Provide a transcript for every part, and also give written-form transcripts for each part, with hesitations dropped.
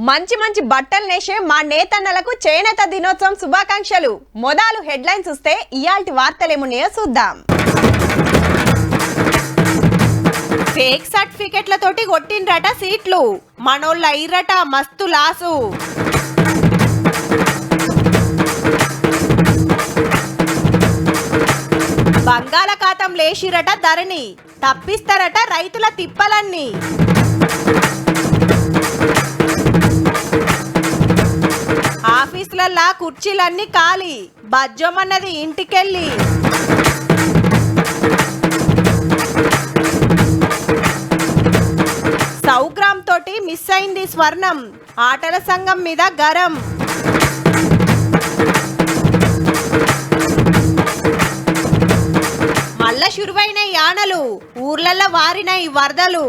మంచి మంచి బట్టలు నేసే మా నేతన్నలకు చేనేత దినోత్సవం శుభాకాంక్షలు. మొదలు హెడ్లైన్స్ చూస్తే ఇయాల్టి వార్తలేమున్నాయో చూద్దాం. ఫేక్ సర్టిఫికెట్లతోటి కొట్టిండ్రట సీట్లు, మనోళ్ళ ఇర్రట మస్తు లాసు. బంగాళాఖాతం లేచిరట ధరణి, తప్పిస్తారట రైతుల తిప్పలన్నీ. ఆఫీసులల్లా కుర్చీలన్నీ ఖాళీ, బజ్జమన్నది ఇంటికెళ్ళి. సౌగ్రామ్ తోటి మిస్ అయింది స్వర్ణం, ఆటల సంఘం మీద గరం. మల్ల శురువైన యానలు, ఊర్లల్ల వారిన ఈ వరదలు.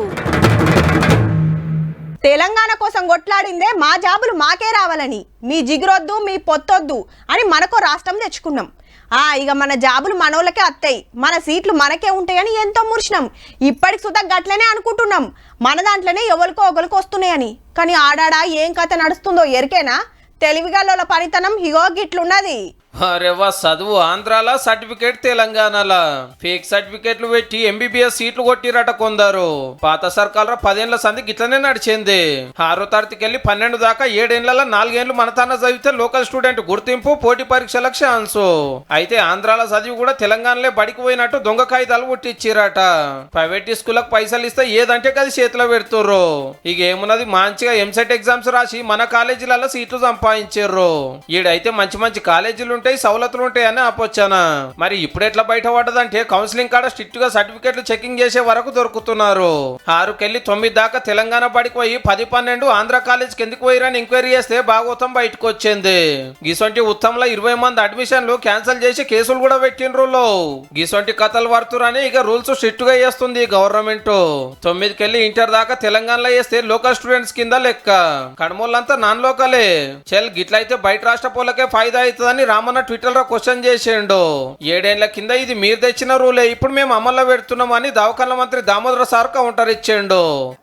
తెలంగాణ కోసం కొట్లాడిందే మా జాబులు మాకే రావాలని, మీ జిగురొద్దు మీ పొత్తొద్దు అని మనకో రాష్ట్రం తెచ్చుకున్నాం. ఇక మన జాబులు మనోళ్ళకే వస్తాయి, మన సీట్లు మనకే ఉంటాయని ఎంతో మురిసినాం. ఇప్పటికి సుధా గట్లనే అనుకుంటున్నాం, మన దాంట్లోనే ఎవరికో ఒకరికి వస్తున్నాయని. కానీ ఆడాడా ఏం కథ నడుస్తుందో ఎరికేనా? తెలివిగాళ్ళ పనితనం ఇగో గిట్లున్నది. అరేవా, చదువు ఆంధ్రాల సర్టిఫికేట్ తెలంగాణలా. ఫేక్ సర్టిఫికేట్లు పెట్టి ఎంబీబీఎస్ సీట్లు కొట్టిరట కొందరు. పాత సర్కారు 10 ఏళ్ల సంధి గిట్లనే నడిచింది. 6వ తరగతికెళ్లి 12 దాకా 7 ఏళ్లలో 4 ఏళ్లు మనతాన చదివితే లోకల్ స్టూడెంట్ గుర్తింపు, పోటీ పరీక్షలకు ఛాన్స్. అయితే ఆంధ్రాల చదివి కూడా తెలంగాణలో బడికి పోయినట్టు దొంగ కాగితాలు పుట్టిచ్చిరట. ప్రైవేట్ స్కూళ్ళకు పైసలు ఇస్తే ఏదంటే అది చేతిలో పెడుతుర్రు. ఇక ఏమున్నది, మంచిగా ఎంసెట్ ఎగ్జామ్స్ రాసి మన కాలేజీలలో సీట్లు సంపాదించారు. ఈడైతే మంచి మంచి కాలేజీలు సవలతులు ఉంటాయని ఆపొచ్చానా. మరి ఇప్పుడు ఎట్లా బయట పడ్డదంటే కౌన్సిలింగ్ కాడ స్ట్రిక్ట్ గా సర్టిఫికెట్లు చెకింగ్ చేసే వరకు దొరుకుతున్నారు. 6కెళ్ళి 9 దాకా తెలంగాణ బడికి పోయి 10, 12 ఆంధ్ర కాలేజీకి ఎందుకు పోయిరని ఎంక్వైరీ చేస్తే భాగవతం బయటకు వచ్చింది. గిసొంటి ఉత్తమంలో 20 మంది అడ్మిషన్లు క్యాన్సిల్ చేసి కేసులు కూడా పెట్టిండ్రు. గిసొంటి కథలు పడుతురని ఇక రూల్స్ స్ట్రిక్ట్ గా చేస్తుంది గవర్నమెంట్. 9కెళ్ళి ఇంటర్ దాకా తెలంగాణలో చేస్తే లోకల్ స్టూడెంట్స్ కింద లెక్క, కడమూలంతా నాన్ లోకలే. చెల్ గిట్లయితే బయట రాష్ట్ర పోలకే ఫైదా అవుతుందని రామన్న ట్విట్టర్ లో క్వశ్చన్ చేసిండు. 7 ఏళ్ల కింద ఇది మీరు తెచ్చిన రూలే, ఇప్పుడు మేము అమల్లో పెడుతున్నామని దవాఖాన మంత్రి దామోదర సార్ కౌంటర్ ఇచ్చిండు.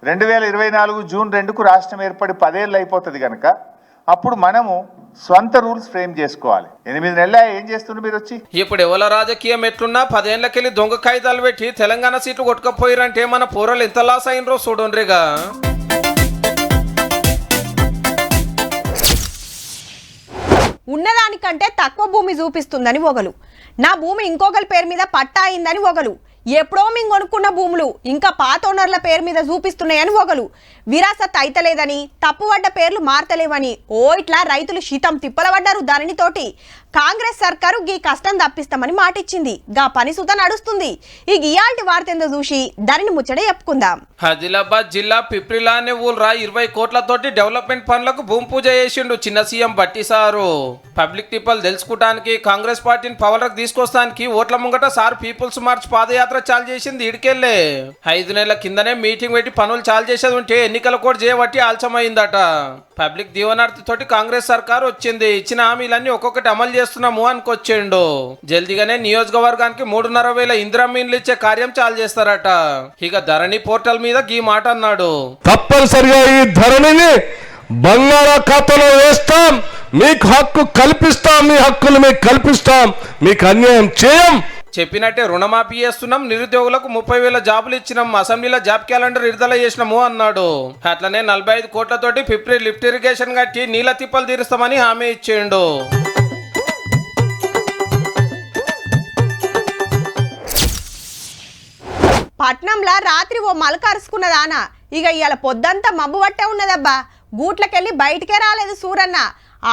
2024 జూన్ 2కు రాష్ట్రం ఏర్పడి 10 ఏళ్ళు అయిపోతుంది కనుక అప్పుడు మనము స్వంత రూల్స్ ఫ్రేమ్ చేసుకోవాలి. 8 నెలల ఏం చేస్తుండ్రు మీరు వచ్చి? ఇప్పుడు ఎవల రాజకీయం ఎట్లున్నా 10 ఏళ్లకెళ్ళి దొంగ కాగితాలు పెట్టి తెలంగాణ సీట్లు కొట్టుకపోయారంటే మన పూరలు ఎంత లాస్ అయినరో చూడండిగా. ఉన్నదానికంటే తక్కువ భూమి చూపిస్తుందని ఒకలు, నా భూమి ఇంకొకరి పేరు మీద పట్టా అయిందని ఒకలు, ఎప్పుడో మేము కొనుక్కున్న భూములు ఇంకా పాత ఓనర్ల పేరు మీద చూపిస్తున్నాయని ఒకలు, విరాసత్ అయితలేదని, తప్పుపడ్డ పేర్లు మారతలేవని ఇట్లా రైతులు శీతం తిప్పలబడ్డారు. దానితోటి కాంగ్రెస్ సర్కారు గీ కష్టం తప్పిస్తామని మాటిచ్చింది. గా పని సుత నడుస్తుంది. ఈ ఇయాల్టి వార్త ఎందో చూసి దానిని ముచ్చడే చెప్పుకుందాం. ఆదిలాబాద్ జిల్లా పిప్రిలా అనే ఊళ్ళ 20 కోట్లతోటి డెవలప్మెంట్ పనులకు భూమి పూజ చేసిండు చిన్న సీఎం బట్టి సారు. పబ్లిక్ పీపుల్ తెలుసుకోవడానికి, కాంగ్రెస్ పార్టీని పవర్లకు తీసుకొస్తానికి ఓట్ల ముంగట సార్ పీపుల్స్ మార్చ్ పాదయాత్ర చాలు చేసింది. ఇడికెళ్లే 5 నెలల కిందనే మీటింగ్ పెట్టి పనులు చాలు చేసేది ఉంటే ఎన్నికల కోడ్ చేయబట్టి ఆలస్యమైందట. పబ్లిక్ దీవనార్థి తోటి కాంగ్రెస్ సర్కారు వచ్చింది. ఇచ్చిన హామీలన్నీ ఒక్కొక్కటి అమలు చేస్తున్నాము అనుకొచ్చిండు. జల్దీగానే నియోజకవర్గానికి 3,500 ఇందిరమ్మీన్లు ఇచ్చే కార్యం చాలు చేస్తారట. ఇక ధరణి పోర్టల్ మీద ఈ మాట అన్నాడు. తప్పనిసరిగా ఈ ధరణిని బంగాళాఖాతంలో వేస్తాం, మీకు హక్కు కల్పిస్తాం, మీ హక్కులు మీకు కల్పిస్తాం, మీకు అన్యాయం చేయం. చెప్పినట్టే రుణమాఫీ చేస్తున్నాం, నిరుద్యోగులకు 30,000 జాబులు ఇచ్చినాం, అసెంబ్లీలో జాబ్ క్యాలెండర్ విడుదల చేసినాము అన్నాడు. అట్లనే 45 కోట్లతోటి ఫిబ్రి లిఫ్ట్ ఇరిగేషన్ కట్టి నీళ్ళ తిప్పలు తీరుస్తామని హామీ ఇచ్చిండు. పట్నంలో రాత్రి ఓ మలకరుసుకున్నదానా, ఇక ఇవాళ పొద్దంతా మబ్బు పట్టే ఉన్నదబ్బా. గూట్లకెళ్ళి బయటికే రాలేదు సూరన్న.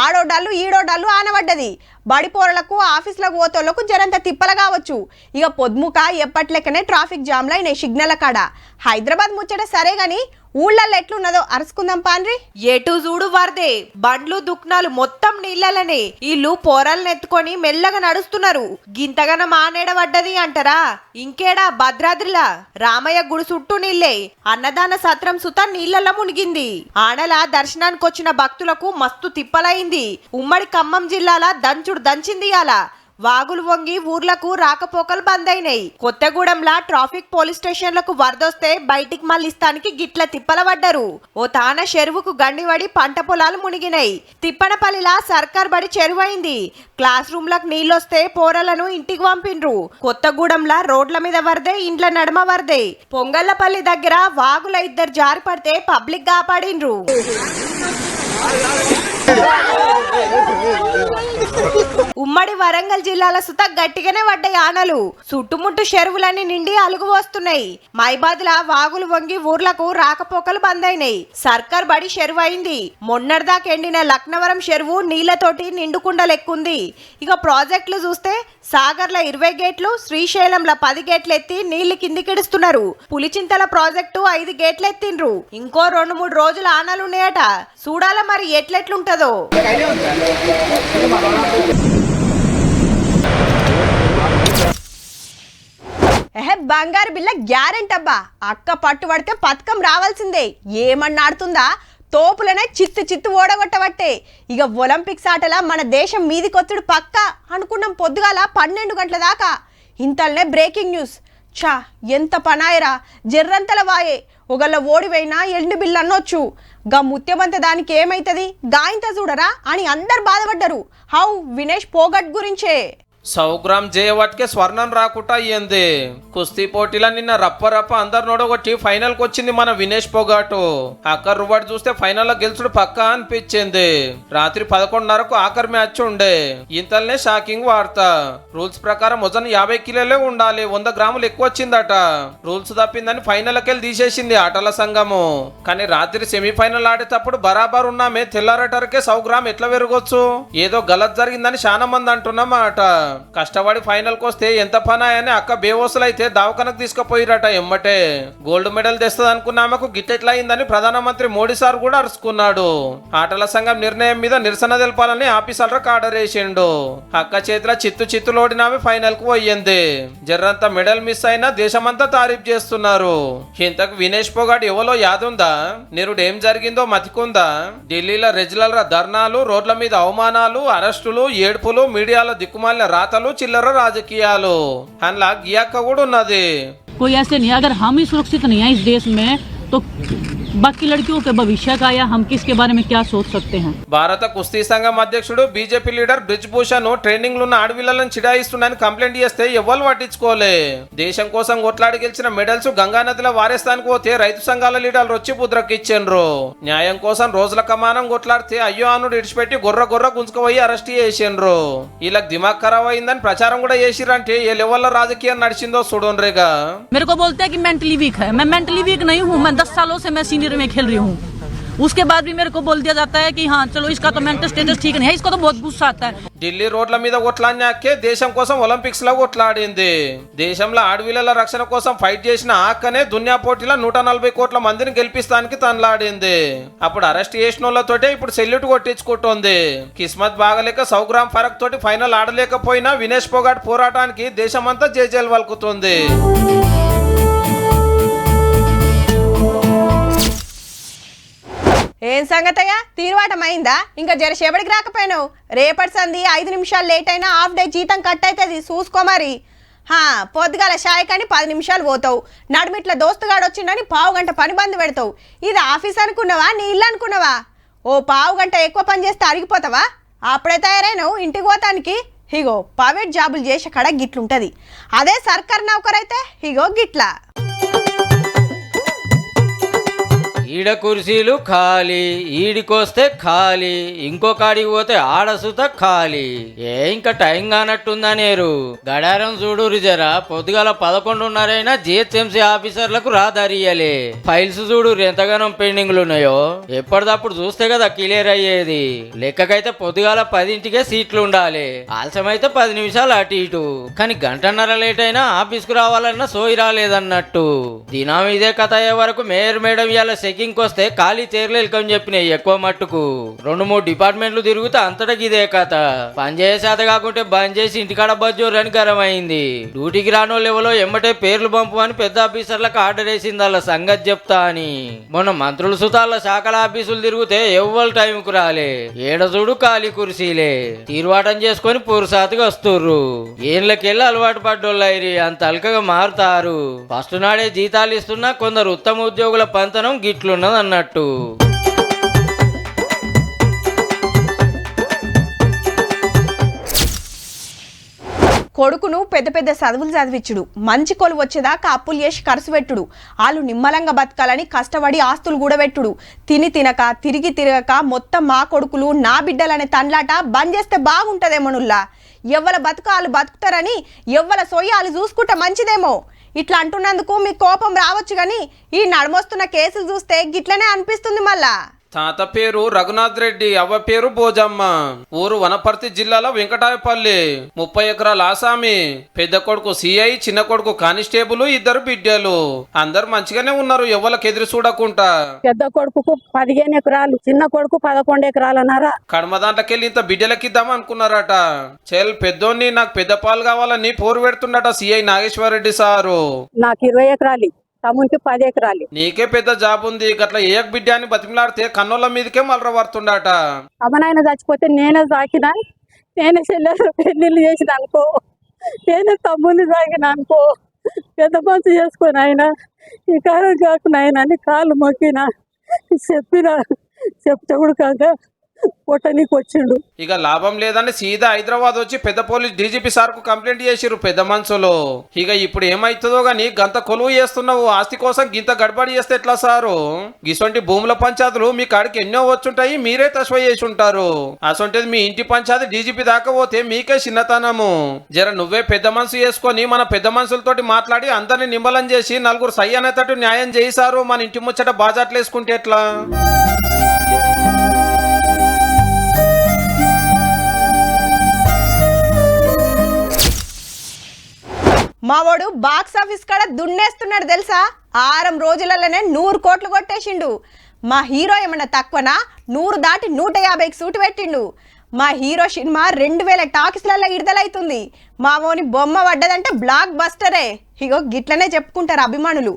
ఆడోడాళ్ళు ఈడోడాళ్ళు ఆనబడ్డది. బడిపోరలకు ఆఫీసులకు పోతోళ్లకు జరంత తిప్పల కావచ్చు. ఇక పొద్దుముక ఎప్పట్లెక్కనే ట్రాఫిక్ జామ్లు అయినాయి సిగ్నల్ కాడ. హైదరాబాద్ ముచ్చట సరే గాని ఊళ్ళల్లో ఎట్లున్నదో అరుచుకుందాం పాండ్రి. ఎటు చూడు వరదే, బండ్లు దుక్నాలు మొత్తం నీళ్ళలనే. వీళ్ళు పోరల్ని ఎత్తుకొని మెల్లగా నడుస్తున్నారు. గింతగన మానేడబడ్డది అంటారా? ఇంకేడా భద్రాద్రిలా రామయ్య గుడి చుట్టూ నీళ్ళే. అన్నదాన సత్రం సుత నీళ్ళల్లో మునిగింది. ఆనల దర్శనానికి వచ్చిన భక్తులకు మస్తు తిప్పలైంది. ఉమ్మడి ఖమ్మం జిల్లాల దంచుడు దంచింది. అలా వాగులు వంగి ఊర్లకు రాకపోకలు బంద్ అయినాయి. కొత్తగూడెంలా ట్రాఫిక్ పోలీస్ స్టేషన్లకు వరదొస్తే బయటికి మళ్ళిస్తానికి గిట్ల తిప్పల పడ్డారు. ఓ తాన చెరువుకు గండివడి పంట పొలాలు మునిగినాయి. తిప్పనపల్లిలా సర్కార్ బడి చెరువైంది. క్లాస్ రూమ్లకు నీళ్ళొస్తే పోరలను ఇంటికి పంపిండ్రు. కొత్తగూడెంలా రోడ్ల మీద వరదే, ఇండ్ల నడుమ వరదే. పొంగళ్ళపల్లి దగ్గర వాగుల ఇద్దరు జారి పడితే పబ్లిక్ కాపాడిండ్రు. ఉమ్మడి వరంగల్ జిల్లాల సుత గట్టిగానే పడ్డాయి ఆనలు. చుట్టుముట్టు చెరువులన్నీ నిండి అలుగు వస్తున్నాయి. మైబాద్లా వాగులు వంగి ఊర్లకు రాకపోకలు బంద్ అయినాయి. సర్కార్ బడి చెరువు అయింది. మొన్నటిదాకా ఎండిన లక్నవరం చెరువు నీళ్లతోటి నిండుకుండా లెక్కుంది. ఇక ప్రాజెక్టులు చూస్తే సాగర్ల 20 గేట్లు, శ్రీశైలంల 10 గేట్లు ఎత్తి నీళ్లు కిందికిడుస్తున్నారు. పులిచింతల ప్రాజెక్టు 5 గేట్లు ఎత్తిండ్రు. ఇంకో 2-3 రోజులు ఆనలున్నాయట. చూడాల మరి ఎట్లెట్లుంటదో. బంగారు బిల్ల గ్యారెంటీ అబ్బా. అక్క పట్టుబడితే పథకం రావాల్సిందే. ఏమన్నా ఆడుతుందా? తోపులనే చిత్తు ఓడగొట్టబట్టే. ఇక ఒలింపిక్స్ ఆటలా మన దేశం మీదికొచ్చుడు పక్క అనుకున్నాం. పొద్దుగాల 12 గంటల దాకా. ఇంతల్నే బ్రేకింగ్ న్యూస్. చా ఎంత పనాయరా, జర్రంతల వాయే. ఒకళ్ళ ఓడిపోయినా ఎండు బిల్లు అనొచ్చు. గా ముత్యమంత దానికి ఏమైతుంది, గాయంత చూడరా అని అందరు బాధపడ్డారు. హౌ వినేష్ పోగట్ గురించే. 100 గ్రామ్ జయవట్కే స్వర్ణం రాకుట అయ్యింది. కుస్తీ పోటీలో నిన్న రప్ప అందరు నోడగొట్టి ఫైనల్ కు వచ్చింది మన వినేష్ పొగాటు. ఆఖరి రువాడు చూస్తే ఫైనల్ లో గెలుచుడు పక్కా అనిపించింది. రాత్రి 11:30కు ఆఖరి మ్యాచ్ ఉండే. ఇంతల్నే షాకింగ్ వార్త. రూల్స్ ప్రకారం వజన్ 50 కిలోలే ఉండాలి. 100 గ్రాములు ఎక్కువ వచ్చిందట. రూల్స్ తప్పిందని ఫైనల్ కెళ్ళి తీసేసింది ఆటల సంఘము. కానీ రాత్రి సెమీఫైనల్ ఆడేటప్పుడు బరాబర్ ఉన్నామే తెల్లారటరకే 100 గ్రామ్ ఎట్లా పెరగొచ్చు? ఏదో గలత్ జరిగిందని చాలా మంది అంటున్నమాట. కష్టపడి ఫైనల్ వస్తే ఎంత పనాయని అక్క బేవోసులు అయితే దావకనకు తీసుకుపోయిరట. ఎమ్మటే గోల్డ్ మెడల్ తెస్తుంది అనుకున్న ఆమెకు గిట్టెట్లా అయిందని ప్రధానమంత్రి మోడీ సార్ కూడా అరుచుకున్నాడు. ఆటల సంఘం నిర్ణయం మీద నిరసన తెలపాలని ఆఫీసర్లకు ఆర్డర్ వేసిండు. అక్క చేతిలో చిత్తులోడినామె ఫైనల్ కు పోయింది. జర్రంత మెడల్ మిస్ అయినా దేశమంతా తారీఫ్ చేస్తున్నారు. ఇంతకు వినేష్ పొగాట్ ఎవలో యాదుందా? నిరుడు ఏం జరిగిందో మతికుందా? ఢిల్లీలో రెజ్లర్ ధర్నాలు, రోడ్ల మీద అవమానాలు, అరెస్టులు, ఏడుపులు, మీడియాలో దిక్కుమాలిన రాతలు, చిల్లర రాజకీయాలు అలా గియాక్క కూడా ఉన్నది. कोई ऐसे नहीं, अगर हम ही सुरक्षित नहीं है इस देश में तो बाकी लड़कियों के भविष्य का या हम किसके बारे में क्या सोच सकते हैं. భారత కుస్తీ సంఘం అధ్యక్షుడు BJP leader Brij Bhushan training లో ఉన్న ఆడపిల్లలను చిడాయిస్తున్నాయని కంప్లైంట్ చేస్తే ఎవ్వరు పట్టించుకోలే. దేశం కోసం కొట్లాడి గెలిచిన మెడల్స్ గంగా నదిలో వారేస్తానికి పోతే రైతు సంఘాల లీడర్లు వచ్చి బుద్రకిచ్చిండ్రు. న్యాయం కోసం రోజుల కమానం కొట్లాడితే అయ్యో అనుడు ఇడిచిపెట్టి గొర్ర గుంజుకుపోయి అరెస్ట్ చేసిండ్రు. వీళ్ళకి దిమాగ్ ఖరాబ్ అయిందని ప్రచారం కూడా చేసిరంటే ఏ లెవెల్లో రాజకీయం నడిచిందో చూడండిగా. मेरे को बोलते हैं कि मेंटली वीक है. मैं मेंटली वीक नहीं हूँ. मैं 10 सालों से मैं सीनियर में खेल रही हूँ. उसके बाद भी मेरे को बोल दिया जाता है कि हाँ चलो इसका तो मेंटल स्टेटस ठीक नहीं है. इसको तो बहुत गुस्सा आता है. ఢిల్లీ రోడ్ల మీద కొట్లాడినాకే దేశం కోసం ఒలింపిక్స్ లో కొట్లాడింది. దేశంలో ఆడపిల్లల రక్షణ కోసం ఫైట్ చేసిన ఆక్కనే దునియా పోటీలో 140 కోట్ల మందిని గెలిపిస్తానికి తనలాడింది. అప్పుడు అరెస్ట్ చేసిన వాళ్ళతోటే ఇప్పుడు సెల్యూట్ కొట్టించుకుంటోంది. కిస్మత్ బాగలేక 100 గ్రామ్ ఫరక్ తోటి ఫైనల్ ఆడలేకపోయినా వినేష్ పొగాట్ పోరాటానికి దేశమంతా జేజేలు వలుకుతుంది. ఏం సంగతయ్యా, తీరువాటమైందా? ఇంకా జరసేపటికి రాకపోయినావు. రేపటి సంధి 5 నిమిషాలు లేట్ అయినా హాఫ్ డే జీతం కట్ అవుతుంది. చూసుకో మరి. పొద్దుగాల షాయ్ కానీ 10 నిమిషాలు పోతావు. నడుమిట్ల దోస్తుగాడు వచ్చిండని పావు గంట పని బంద్ పెడతావు. ఇది ఆఫీస్ అనుకున్నావా, నీ ఇల్లు అనుకున్నావా? ఓ పావు గంట ఎక్కువ పని చేస్తే అరిగిపోతావా? అప్పుడే తయారైనావు ఇంటికి పోతానికి. ఇగో ప్రైవేట్ జాబులు చేసే కడ గిట్లుంటది. అదే సర్కార్ నౌకరైతే ఇగో గిట్లా. ఈడ కుర్చీలు ఖాళీ, ఈడికొస్తే ఖాళీ, ఇంకో కాడికి పోతే ఆడసుత ఖాళీ. ఇంకా టైం కానట్టుందనేరు. గడారం చూడురు జరా. పొద్దుగాల 11:30 జిహెచ్ఎంసీ ఆఫీసర్లకు రాదారియలే. ఫైల్స్ చూడు ఎంతగానో పెండింగ్లు ఉన్నాయో. ఎప్పటిదప్పుడు చూస్తే కదా క్లియర్ అయ్యేది. లెక్కకైతే పొద్దుగాల 10ంటికే సీట్లు ఉండాలి. ఆలస్యం అయితే 10 నిమిషాలు అటు ఇటు. కానీ గంటన్నర లేట్ అయినా ఆఫీస్కు రావాలన్నా సోయి రాలేదన్నట్టు. దినం ఇదే కథ అయ్యే వరకు మేయర్ మేడం ఇవాళ చెకింగ్ వస్తే ఖాళీ చీరలు వెల్కమ్ చెప్పినాయి ఎక్కువ మట్టుకు 2-3 డిపార్ట్మెంట్లు తిరుగుతా అంతటా ఇదే కథ. పని చేసేత కాకుంటే బంద్ చేసి ఇంటికాడ బజ్జోరు అని గరం అయింది. డ్యూటీకి రానో లెవెలో ఎమ్మటే పేర్లు పంపు అని పెద్ద ఆఫీసర్లకు ఆర్డర్ వేసింది వాళ్ళ సంగతి చెప్తా అని. మొన్న మంత్రుల సుతాల శాఖల ఆఫీసులు తిరిగితే ఎవ్వరు టైంకు రాలే. ఏడ చూడు ఖాళీ కుర్సీలే. తీర్వాటం చేసుకొని పురుసాతుగా వస్తుర్రు. ఏళ్ళకెళ్ళి అలవాటు పడ్డోళ్ళైరి అంత అల్కగా మారుతారు. ఫస్ట్ నాడే జీతాలు ఇస్తున్నా కొందరు ఉత్తమ ఉద్యోగుల పంతనం గిట్లున్నది అన్నట్టు. కొడుకును పెద్ద పెద్ద చదువులు చదివించుడు, మంచి కొలు వచ్చేదాకా అప్పులు చేసి ఖర్చు పెట్టుడు, వాళ్ళు నిమ్మలంగా బతకాలని కష్టపడి ఆస్తులు కూడబెట్టుడు, తినక తిరిగి తిరగక మొత్తం మా కొడుకులు నా బిడ్డలనే తండ్లాట బంద్ చేస్తే బాగుంటదేమోనుల్లా. ఎవ్వల బతుకు వాళ్ళు బతుకుతారని ఎవ్వల సొయ్య వాళ్ళు చూసుకుంటే మంచిదేమో. ఇట్లా అంటున్నందుకు మీ కోపం రావచ్చు కానీ ఈ నడమొస్తున్న కేసులు చూస్తే గిట్లనే అనిపిస్తుంది మళ్ళా. తాత పేరు రఘునాథ్ రెడ్డి, అవ్వ పేరు భోజమ్మ. ఊరు వనపర్తి జిల్లాలో వెంకటాయపల్లి. 30 ఎకరాల ఆసామి. పెద్ద కొడుకు సిఐ, చిన్న కొడుకు కానిస్టేబుల్, 2 బిడ్డలు. అందరు మంచిగానే ఉన్నారు, ఎవ్వరికి ఎదురు చూడకుండా. పెద్ద కొడుకు 15 ఎకరాలు, చిన్న కొడుకు 11 ఎకరాలన్నారా. కడమ దాంట్లోకెళ్ళి ఇంత బిడ్డలకిద్దాం అనుకున్నారట. చెల్ పెద్దోన్ని నాకు పెద్ద పాలు కావాలని పోరు పెడుతుండట సిఐ నాగేశ్వరరెడ్డి సారు. నాకు 20 ఎకరాలు, తమ్మునికి 10 ఎకరాలు. నీకే పెద్ద జాబ్ ఉంది, గట్ల ఏ బిడ్డ అని బతిమలాడితే కన్నుల మీదకే మలర పడుతుండట. అమ్మనాయన చచ్చిపోతే నేనే సాకినా, నేనే చెల్లెలు పెళ్లిళ్ళు చేసిన అనుకో, నేనే తమ్ముని సాగిన అనుకో, పెద్ద మనసు చేసుకొని ఆయన ఈ కాలం కాకుండా ఆయన అని కాళ్ళు మొక్కిన చెప్పిన చెప్తే కూడా కాక పొట్టనికి వచ్చిండు. ఇక లాభం లేదని సీదా హైదరాబాద్ వచ్చి పెద్ద పోలీస్ డీజీపీ సార్ కు కంప్లైంట్ చేసిర్రు పెద్ద మనుషులు. ఇక ఇప్పుడు ఏమైతుందో గాని గంత కొలువు చేస్తున్నావు, ఆస్తి కోసం గింత గడబడి చేస్తే ఎట్లా సారు? గిసొంటి భూముల పంచాయతీలు మీ కాడికి ఎన్నో వచ్చుంటాయి, మీరే తస్వ చేసి ఉంటారు. అసొంటిది మీ ఇంటి పంచాయతీ డీజీపీ దాకా పోతే మీకే చిన్నతనము. జర నువ్వే పెద్ద మనసు చేసుకొని మన పెద్ద మనుషులతోటి మాట్లాడి అందరిని నిమ్మలం చేసి నలుగురు సై అనేటట్టు న్యాయం చేయిసారు. మన ఇంటి ముచ్చట బాజాట్లు వేసుకుంటే ఎట్లా? మావాడు బాక్స్ ఆఫీస్ కాడ దున్నేస్తున్నాడు తెలుసా. 6 రోజులలోనే 100 కోట్లు కొట్టేసిండు. మా హీరో ఏమన్నా తక్కువనా? 100 దాటి 150కి సూటు పెట్టిండు. మా హీరో సినిమా 2000 టాకీస్లలో విడుదలైతుంది. మావోని బొమ్మ పడ్డదంటే బ్లాక్ బస్టరే. ఇగో గిట్లనే చెప్పుకుంటారు అభిమానులు.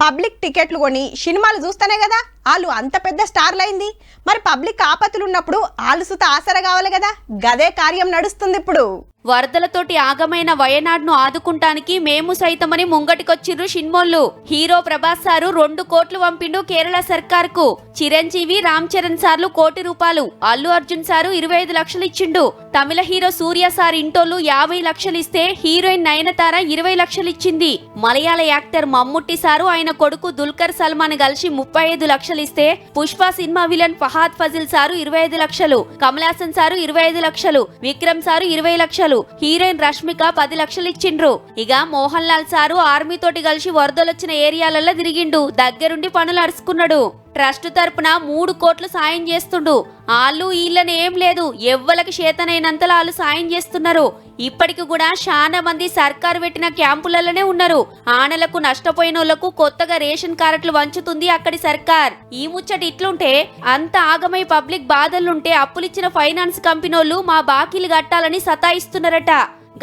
పబ్లిక్ టికెట్లు కొని సినిమాలు చూస్తానే కదా వాళ్ళు అంత పెద్ద స్టార్లు అయింది. మరి పబ్లిక్ ఆపత్తులు ఉన్నప్పుడు వాళ్ళు సుత ఆసరా కావాలి కదా, గదే కార్యం నడుస్తుంది ఇప్పుడు. వరదలతోటి ఆగమైన వయనాడ్ను ఆదుకుంటానికి మేము సైతమని ముంగటికొచ్చిర్రు షిన్మోళ్ళు. హీరో ప్రభాస్ సారు 2 కోట్లు పంపిండు కేరళ సర్కార్కు. చిరంజీవి, రామ్ చరణ్ సార్లు 1 కోటి రూపాయలు, అల్లు అర్జున్ సారు 25 లక్షలు ఇచ్చిండు. తమిళ హీరో సూర్య సార్ ఇంటోళ్ళు 50 లక్షలు ఇస్తే హీరోయిన్ నయనతార 20 లక్షలు ఇచ్చింది. మలయాళ యాక్టర్ మమ్ముట్టి సారు ఆయన కొడుకు దుల్కర్ సల్మాన్ కలిసి 35 లక్షలు ఇస్తే పుష్ప సినిమా విలన్ ఫహాద్ ఫజిల్ సారు 25 లక్షలు, కమల్ హాసన్ సారు 25 లక్షలు, విక్రమ్ సారు 20 లక్షలు, హీరోయిన్ రష్మిక 10 లక్షలు ఇచ్చిండ్రు. ఇక మోహన్ లాల్ సారు ఆర్మీ తోటి కలిసి వరదలొచ్చిన ఏరియాలలో తిరిగిండు, దగ్గరుండి పనులు అరుచుకున్నాడు. ట్రస్ట్ తరపున 3 కోట్లు సాయం చేస్తుండు. ఆళ్ళు వీళ్ళని ఏం లేదు, ఎవ్వలకి చేతనైనంతలో వాళ్ళు సాయం చేస్తున్నారు. ఇప్పటికి కూడా చాలా మంది సర్కారు పెట్టిన క్యాంపులలోనే ఉన్నారు. ఆనలకు నష్టపోయిన వాళ్లకు కొత్తగా రేషన్ కార్డులు వంచుతుంది అక్కడి సర్కార్. ఈ ముచ్చట ఇట్లుంటే అంత ఆగమై పబ్లిక్ బాధలుంటే అప్పులిచ్చిన ఫైనాన్స్ కంపెనీలు మా బాకీలు కట్టాలని సతాయిస్తున్నారట.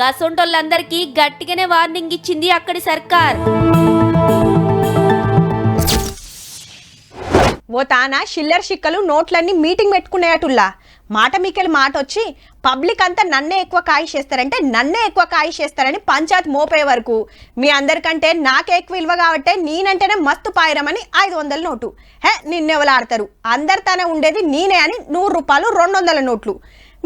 గసొంటోళ్ళందరికీ గట్టిగానే వార్నింగ్ ఇచ్చింది అక్కడి సర్కార్. ఓ తాన షిల్లర్ షిక్కలు నోట్లన్నీ మీటింగ్ పెట్టుకునేటుల్లా. మాట మీకెళ్ళి మాట వచ్చి పబ్లిక్ అంతా నన్నే ఎక్కువ కాయిషేస్తారంటే నన్నే ఎక్కువ కాయిషేస్తారని పంచాయత్ మోపే వరకు మీ అందరికంటే నాకే ఎక్కువ విలువ కాబట్టే నేనంటేనే మస్తు పాయిరమని 500 నోటు. నిన్నెవరు ఆడతారు, అందరితోనే ఉండేది నేనే అని 100 రూపాయలు 200 నోట్లు.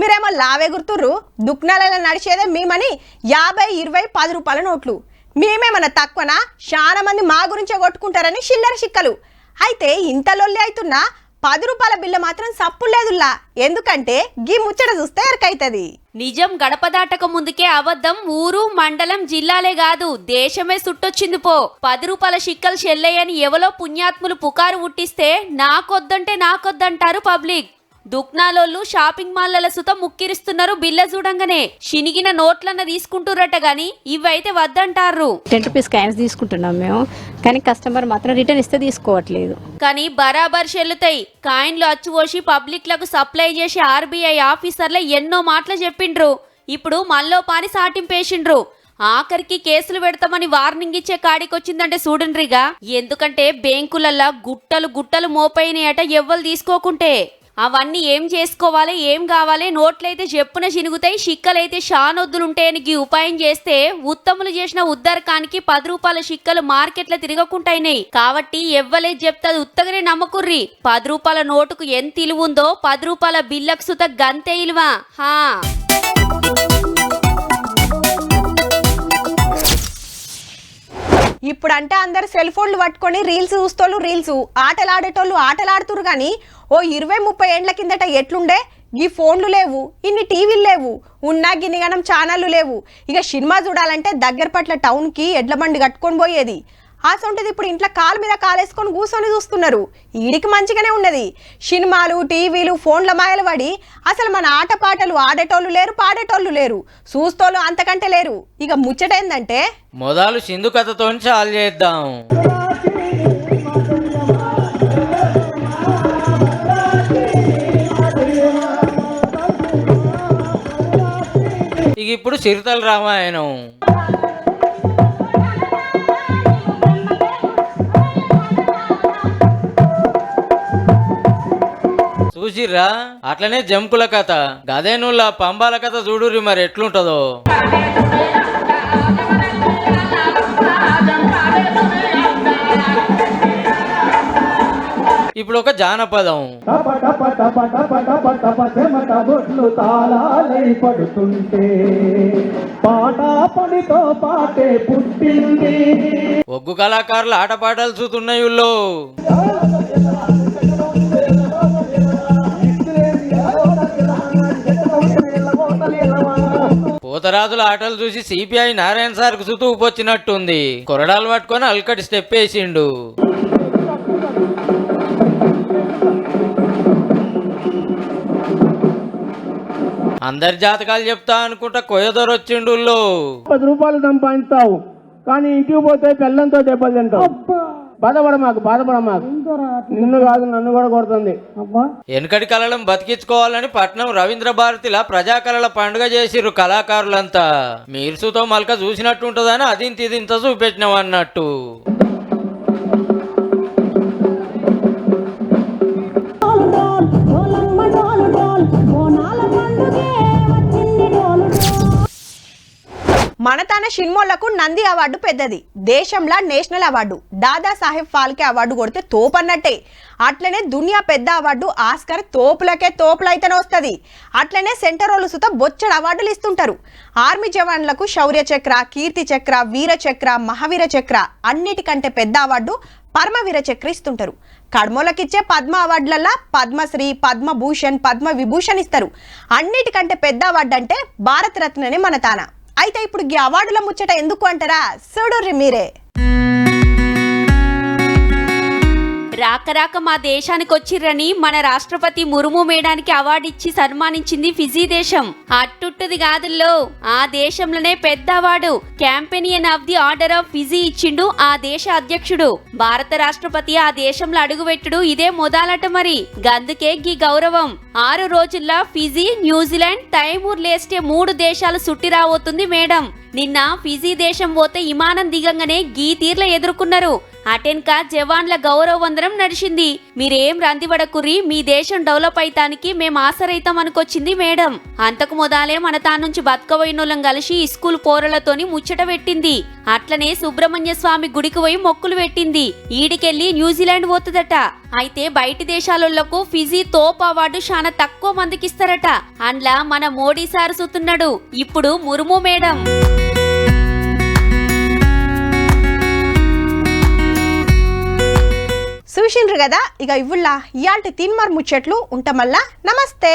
మీరేమో లావే గుర్తుర్రు, దుక్నాలలో నడిచేదే మేమని 50, 20, 10 రూపాయల నోట్లు. మేమేమన్నా తక్కువనా? చాలా మంది మా గురించే కొట్టుకుంటారని షిల్లర్ షిక్కలు. అయితే ఇంత లొల్లి అవుతున్నా 10 రూపాయల బిల్ల మాత్రం సప్పులేదుల్లా. ఎందుకంటే గీ ముచ్చట చూస్తే ఎరకైతది. నిజం గడప దాటక ముందుకే అబద్ధం ఊరు, మండలం, జిల్లాలే కాదు దేశమే సుట్టొచ్చింది పో. 10 రూపాయల షిక్కలు చెల్లయ్యని ఎవలో పుణ్యాత్ములు పుకారు పుట్టిస్తే నాకొద్దంటే నాకొద్దంటారు పబ్లిక్. దుక్నాలోళ్ళు షాపింగ్ మాల్ల సుత ముక్కిరిస్తున్నారు బిల్ల చూడంగానే. శినిగిన నోట్లన్న తీసుకుంటురట గాని ఇవైతే వద్దంటారు. 10 రూపీస్ కాయిన్స్ తీసుకుంటున్నాం మేము. కానీ కస్టమర్ మాత్రం రిటర్న్ ఇస్తే తీసుకోవట్లేదు. కానీ బరాబర్ చెల్లుతాయి. కాయిన్లు అచ్చుపోసి పబ్లిక్లకు సప్లై చేసి ఆర్బీఐ ఆఫీసర్లే ఎన్నో మాటలు చెప్పిండ్రు. ఇప్పుడు మళ్ళో పాని సాటింపేసిండ్రు. ఆఖరికి కేసులు పెడతామని వార్నింగ్ ఇచ్చే కాడికొచ్చిందంటే చూడండిగా. ఎందుకంటే బ్యాంకులల్లా గుట్టలు గుట్టలు మోపైనాయట ఎవ్వరు తీసుకోకుంటే. అవన్నీ ఏం చేసుకోవాలి, ఏం కావాలి, నోట్లయితే చెప్పున చినుగుతాయి, షిక్కలైతే షానొద్దులుంటాయని ఉపాయం చేస్తే ఉత్తములు చేసిన ఉద్దరకానికి 10 రూపాయల షిక్కలు మార్కెట్లో తిరగకుంటాయినాయి. కాబట్టి ఎవ్వలే చెప్తాది ఉత్తగనే నమ్మకుర్రి. 10 రూపాయల నోటుకు ఎంత ఇలువ ఉందో 10 రూపాయల బిల్లకు సుత గంతే ఇలువ. ఇప్పుడంటే అందరు సెల్ ఫోన్లు పట్టుకొని రీల్స్ చూస్తోళ్ళు రీల్స్, ఆటలాడేటోళ్ళు ఆటలాడుతురు. కానీ ఓ 20-30 ఏండ్ల కిందట ఎట్లుండే? ఈ ఫోన్లు లేవు, ఇన్ని టీవీలు లేవు, ఉన్నా గిన్నిగనం ఛానళ్ళు లేవు. ఇక సినిమా చూడాలంటే దగ్గర పట్ల టౌన్కి ఎడ్ల బండి కట్టుకొని పోయేది. ఆ సొంటది ఇప్పుడు ఇంట్లో కాలు మీద కాలేసుకొని కూర్చొని చూస్తున్నారు. ఈడికి మంచిగానే ఉన్నది. సినిమాలు, టీవీలు, ఫోన్ల మాయలు పడి అసలు మన ఆటపాటలు ఆడేటోళ్ళు లేరు, పాడేటోళ్ళు లేరు, చూస్తోళ్ళు అంతకంటే లేరు. ఇక ముచ్చటేందంటే మొదలు సింధు కథతో చాలు చేద్దాం. ఇక ఇప్పుడు చిరుతల రామాయణం. చూసిర్రా? అట్లనే జంకుల కథ, గదేనుల పంబాల కథ చూడుర్రి మరి ఎట్లుంటదో. ఇప్పుడు ఒక జానపదం. ఒగ్గు కళాకారులు ఆటపాటలు చూస్తున్నాయి. పోతరాజుల ఆటలు చూసి సిపిఐ నారాయణ సార్కు సుతూ వచ్చినట్టుంది. కొరడాలు పట్టుకొని అల్కటి స్టెప్ వేసిండు. అందరి జాతకాలు చెప్తా అనుకుంటా కొయ్యదొర వచ్చిండు. 10 రూపాయలు సంపాదిస్తావు కానీ ఇంటికి పోతే పెళ్ళంతో దెబ్బలు తింటావు. బాధపడ మాకు నిన్ను కాదు నన్ను కూడా కొడుతుంది. వెనకటి కళలను బతికించుకోవాలని పట్నం రవీంద్ర భారతిలా ప్రజా కళల పండుగ చేసిర్రు కళాకారులంతా. మీర్సుతో మల్క చూసినట్టుంటదని అదింత చూపెట్టినాం అన్నట్టు. మన తన సినిమాలకు నంది అవార్డు పెద్దది. దేశంలో national award Dadasaheb Phalke award కొడితే తోపన్నట్టే. అట్లనే దునియా పెద్ద అవార్డు ఆస్కర్ తోపులకే తోపులైతేనే వస్తుంది. అట్లనే సెంటరోలు సుత బొచ్చడు అవార్డులు ఇస్తుంటారు. ఆర్మీ జవాన్లకు శౌర్య చక్ర, కీర్తి చక్ర, వీర చక్ర, మహావీర చక్ర, అన్నిటికంటే పెద్ద అవార్డు పరమవీర చక్ర ఇస్తుంటారు. కడ్మోలకిచ్చే పద్మ అవార్డులల్లా పద్మశ్రీ, పద్మభూషణ్, పద్మ విభూషణ్ ఇస్తారు. అన్నిటికంటే పెద్ద అవార్డు అంటే భారతరత్ననే మన తాన. అయితే ఇప్పుడు ఈ అవార్డుల ముచ్చట ఎందుకు అంటారా? చూడుర్రి మీరే. రాక మా దేశానికి వచ్చిర్రని మన రాష్ట్రపతి ముర్ము మేడానికి అవార్డు ఇచ్చి సన్మానించింది ఫిజీ దేశం. అట్టుట్టుది కాదుల్లో, ఆ దేశంలోనే పెద్ద award companion of the order of Fiji ఇచ్చిండు ఆ దేశ అధ్యక్షుడు. భారత రాష్ట్రపతి ఆ దేశంలో అడుగుపెట్టుడు ఇదే మొదలట. మరి గందుకే గీ గౌరవం. 6 రోజుల్లో ఫిజీ, న్యూజిలాండ్, తైమూర్ లేస్టే 3 దేశాలు సుట్టి రాబోతుంది మేడం. నిన్న ఫిజీ దేశం పోతే విమానం దిగంగానే గీ తీర్ల ఎదుర్కొన్నారు. అటెన్కా జవాన్ల గౌరవ వందనం నడిచింది. మీరేం రందిపడకుర్రి, మీ దేశం డెవలప్ అయితానికి మేము ఆసరైతాం అనుకొచ్చింది మేడం. అంతకు మొదలే మన తా నుంచి బతకబోయినోళ్ళం కలిసి స్కూల్ పోరలతోని ముచ్చట పెట్టింది. అట్లనే సుబ్రహ్మణ్య స్వామి గుడికి పోయి మొక్కులు పెట్టింది. ఈడికెళ్లి న్యూజిలాండ్ పోతుందట. అయితే బయటి దేశాలకు ఫిజీ తోప్ అవార్డు చాలా తక్కువ మందికి ఇస్తారట. అండ్లా మన మోడీ సార్ సుతున్నాడు ఇప్పుడు ముర్ము మేడం. చూసిండ్రు కదా. ఇక ఇవ్వుల్లా ఇయాల్టి తిన్మార్ ముచ్చట్లు ఉంటామల్లా. నమస్తే.